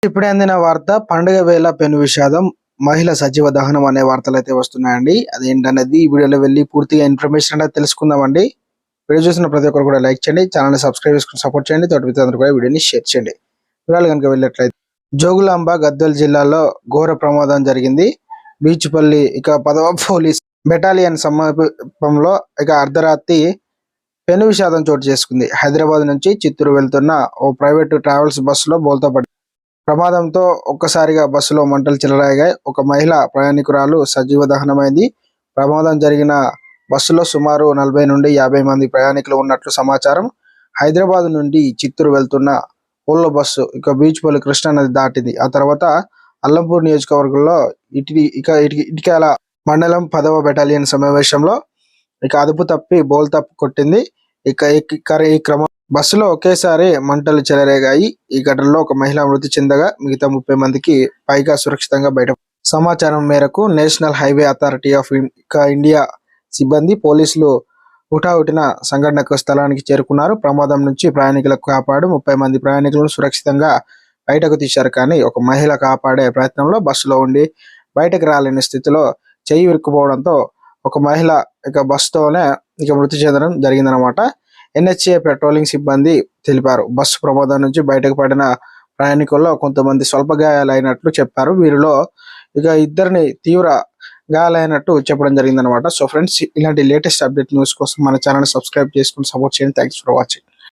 ఇప్పుడే అందిన వార్త పండుగ వేళ పెను విషాదం మహిళ సజీవ దహనం అనే వార్తలు అయితే వస్తున్నాయండి. అదేంటనేది ఈ వీడియోలో వెళ్ళి పూర్తిగా ఇన్ఫర్మేషన్ అనేది తెలుసుకుందామండి. వీడియో చూసిన ప్రతి ఒక్కరు కూడా లైక్ చేయండి, ఛానల్ సబ్స్క్రైబ్ చేసుకుని సపోర్ట్ చేయండి, తోటి మిత్రులందరూ కూడా వీడియోని షేర్ చేయండి. వివరాలు కనుక వెళ్ళినట్లయితే జోగులాంబ గద్వాల జిల్లాలో ఘోర ప్రమాదం జరిగింది. బీచ్పల్లి పదవ పోలీస్ బెటాలియన్ సమీపంలో అర్ధరాత్రి పెను విషాదం చోటు చేసుకుంది. హైదరాబాద్ నుంచి చిత్తూరు వెళ్తున్న ఓ ప్రైవేటు ట్రావెల్స్ బస్సులో బోల్తా పడింది. ప్రమాదంతో ఒక్కసారిగా బస్సులో మంటలు చెలరేగాయి. ఒక మహిళ ప్రయాణికురాలు సజీవ దహనమైంది. ప్రమాదం జరిగిన బస్సులో సుమారు 40 నుండి 50 మంది ప్రయాణికులు ఉన్నట్లు సమాచారం. హైదరాబాద్ నుండి చిత్తూరు వెళ్తున్న ఓల్వో బస్సు బీచ్పల్లి కృష్ణా నది దాటింది. ఆ తర్వాత అల్లంపూర్ నియోజకవర్గంలో ఇటికాల మండలం 10వ బెటాలియన్ సమావేశంలో అదుపు తప్పి బోల్తా కొట్టింది. ఈ క్రమం బస్సులో ఒకేసారి మంటలు చెలరేగాయి. ఈ ఘటనలో ఒక మహిళ మృతి చెందగా మిగతా 30 మందికి పైగా సురక్షితంగా బయట. సమాచారం మేరకు national highway authority of India సిబ్బంది పోలీసులు హుటాహుటిన సంఘటన స్థలానికి చేరుకున్నారు. ప్రమాదం నుంచి ప్రయాణికులకు కాపాడు 30 మంది ప్రయాణికులను సురక్షితంగా బయటకు తీశారు. కానీ ఒక మహిళ కాపాడే ప్రయత్నంలో బస్సులో ఉండి బయటకు రాలేని స్థితిలో చెయ్యి విరుక్కుపోవడంతో ఒక మహిళ బస్సుతోనే మృతి చెందడం జరిగిందనమాట. NHA పెట్రోలింగ్ సిబ్బంది తెలిపారు. బస్సు ప్రమాదం నుంచి బయటకు పడిన ప్రయాణికుల్లో కొంతమంది స్వల్ప గాయాలైనట్లు చెప్పారు. వీరిలో ఇద్దరిని తీవ్ర గాయాలైనట్టు చెప్పడం జరిగిందనమాట. సో ఫ్రెండ్స్, ఇలాంటి లేటెస్ట్ అప్డేట్ న్యూస్ కోసం మన ఛానల్ సబ్స్క్రైబ్ చేసుకుని సపోర్ట్ చేయండి. Thanks for watching.